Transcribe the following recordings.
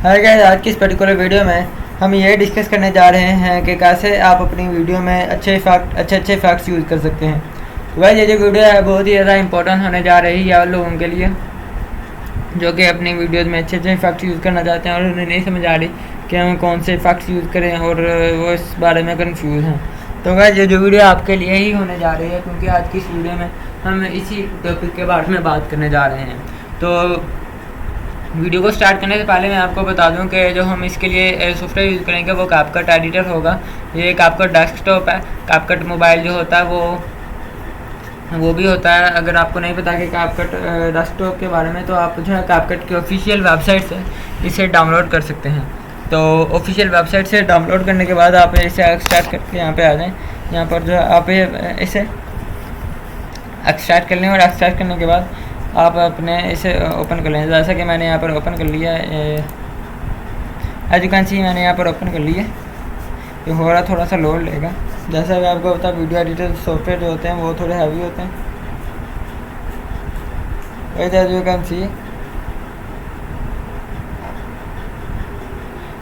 Hi guys, आज की इस पर्टिकुलर वीडियो में हम ये डिस्कस करने जा रहे हैं कि कैसे आप अपनी वीडियो में अच्छे इफेक्ट्स यूज़ कर सकते हैं। तो भाई ये जो वीडियो है बहुत ही ज़्यादा इंपॉर्टेंट होने जा रही है उन लोगों के लिए जो कि अपनी वीडियोज़ में अच्छे इफेक्ट्स यूज़ करना चाहते हैं और उन्हें नहीं समझ आ रही कि हम कौन से इफेक्ट्स यूज़ करें और वो इस बारे में कन्फ्यूज़ हैं। तो गाइस ये जो वीडियो आपके लिए ही होने जा रही है, क्योंकि आज की इस वीडियो में हम इसी टॉपिक के बारे में बात करने जा रहे हैं। तो वीडियो को स्टार्ट करने से पहले मैं आपको बता दूं कि जो हम इसके लिए सॉफ्टवेयर यूज़ करेंगे वो कैपकट एडिटर होगा। ये कैपकट डेस्कटॉप है। कैपकट मोबाइल जो होता है वो भी होता है। अगर आपको नहीं पता कि कैपकट डेस्कटॉप के बारे में, तो आप जो है कैपकट की ऑफिशियल वेबसाइट से इसे डाउनलोड कर सकते हैं। तो ऑफिशियल वेबसाइट से डाउनलोड करने के बाद आप इसे एक्सट्रैक्ट करके यहाँ पे आ जाएँ। यहाँ पर जो है आप इसे एक्सट्रैक्ट कर लें और एक्सट्रैक्ट करने के बाद आप अपने इसे ओपन कर लें। जैसा कि मैंने यहाँ पर ओपन कर लिया है, एज यू कैन सी मैंने यहाँ पर ओपन कर लिया। ये हो रहा थोड़ा सा लोड लेगा। जैसा कि आपको पता वीडियो एडिटर सॉफ्टवेयर जो होते हैं वो थोड़े हैवी होते हैं। एज यू कैन सी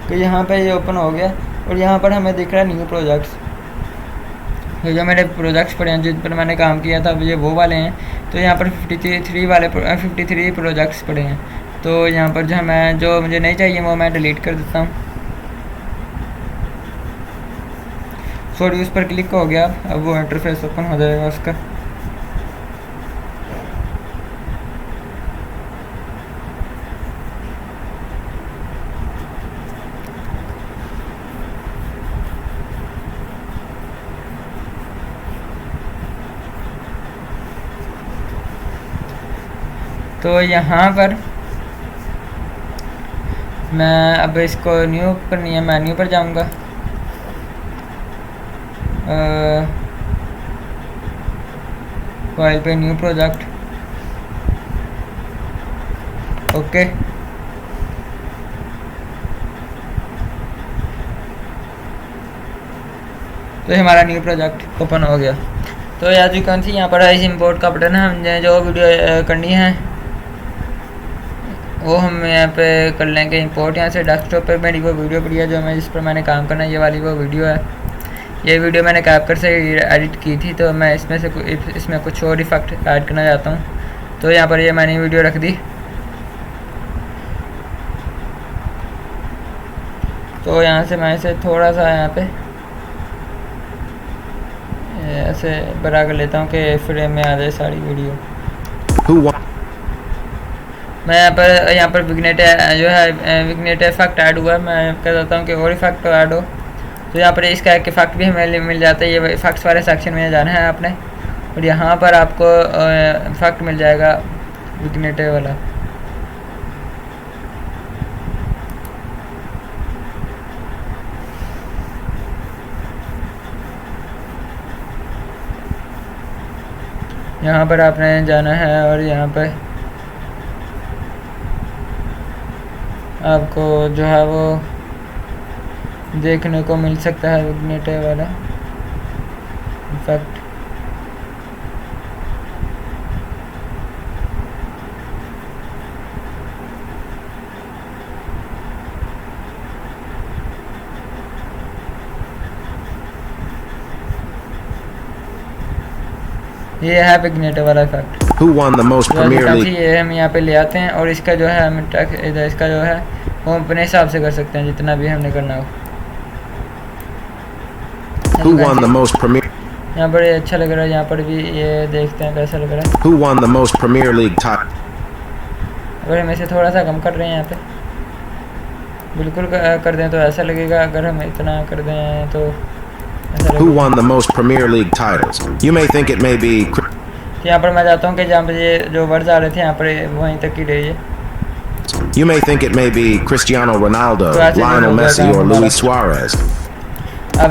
तो यहाँ पे ये ओपन हो गया और यहाँ पर हमें दिख रहा है न्यू प्रोजेक्ट्स। ये जो मेरे प्रोजेक्ट्स पड़े हैं जिन पर मैंने काम किया था ये वो वाले हैं। तो यहाँ पर 53 प्रोजेक्ट्स पड़े हैं। तो यहाँ पर जो मुझे नहीं चाहिए वो मैं डिलीट कर देता हूँ। सॉरी, उस पर क्लिक हो गया। अब वो इंटरफेस ओपन हो जाएगा उसका। तो यहाँ पर मैं अब इसको न्यू करनी है, मैं न्यू पर जाऊँगा। फाइल पे न्यू प्रोजेक्ट, ओके। तो हमारा न्यू प्रोजेक्ट ओपन हो गया। तो यार यू कैन सी यहाँ पर इस इंपोर्ट का बटन है। हमने जो वीडियो करनी है वो हम यहाँ पे कर लेंगे इंपोर्ट। यहाँ से डेस्कटॉप पे मेरी वो वीडियो पड़ी है जो मैं जिस पर मैंने काम करना है, ये वाली वो वीडियो है। ये वीडियो मैंने कैपकट से एडिट की थी, तो मैं इसमें कुछ और इफेक्ट ऐड करना चाहता हूँ। तो यहाँ पर ये मैंने वीडियो रख दी। तो यहाँ से मैं इसे थोड़ा सा यहाँ पे ऐसे बड़ा कर लेता हूँ कि फ्रेम में आ जाए सारी वीडियो। मैं यहाँ पर विग्नेट जो है विग्नेट इफेक्ट ऐड हुआ है। मैं कह देता हूँ कि और इफेक्ट ऐड हो। तो यहाँ पर इसका एक इफेक्ट भी हमें मिल जाता है। ये इफेक्ट्स वाले सेक्शन में जाना है आपने और यहाँ पर आपको इफेक्ट मिल जाएगा विग्नेट वाला। यहाँ पर आपने जाना है और यहाँ पर आपको जो है वो देखने को मिल सकता है विग्नेट वाला इफेक्ट। ये है विग्नेट वाला effect. Who won the most Premier League? ये हम यहाँ पे ले आते हैं और इसका जो है हम इसका जो है वो अपने हिसाब से कर सकते हैं जितना भी हमने करना हो। Who won the most Premier? यहाँ पर ये अच्छा लग रहा है। यहाँ पर भी ये देखते हैं कैसा लग रहा है। Who won the most Premier League title? अगर हम इसे थोड़ा सा कम कर रहे हैं यहाँ पे, बिल्कुल कर दें तो ऐसा लगेगा। अगर हम इतना कर दें तो Who won the most Premier League titles? You may think it may be. यहाँ पर मैं चाहता हूँ कि जहाँ पर ये जो वर्ड्स आ रहे थे यहाँ पर वहीं तक ही रहिए। You may think it may be Cristiano Ronaldo, Lionel Messi, or Luis Suarez.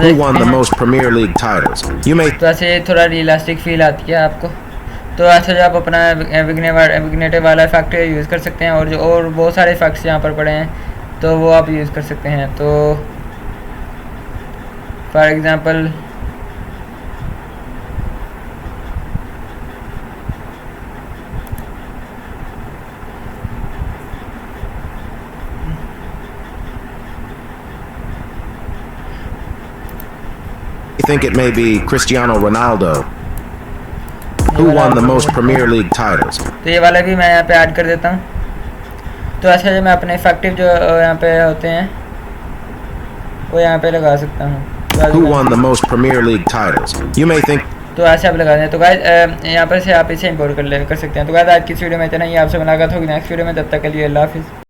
Who won the most Premier League titles? You may. तो ऐसे थोड़ा रियलिस्टिक फील आती है आपको। तो ऐसे जो आप अपना विग्नेट वाला इफेक्ट यूज़ कर सकते हैं और बहुत सारे इफेक्ट्स यहाँ पर पड़े हैं तो वो आप यूज़ कर सकते हैं। तो for example think it may be Cristiano Ronaldo, who won the most Premier League titles. तो ये वाला भी मैं यहाँ पे ऐड कर देता हूँ। तो ऐसे जो मैं अपने इफेक्टिव जो यहाँ पे होते हैं वो यहाँ पे लगा सकता हूँ। Who won the most Premier League titles? You may think. तो ऐसे आप लगा दें। तो गाइस यहाँ पर से आप इसे इंपोर्ट कर सकते हैं। तो गाइस आज की इस वीडियो में इतना ही। आपसे मुलाकात होगी नेक्स्ट वीडियो में। तब तक के लिए अल्लाह हाफिज़।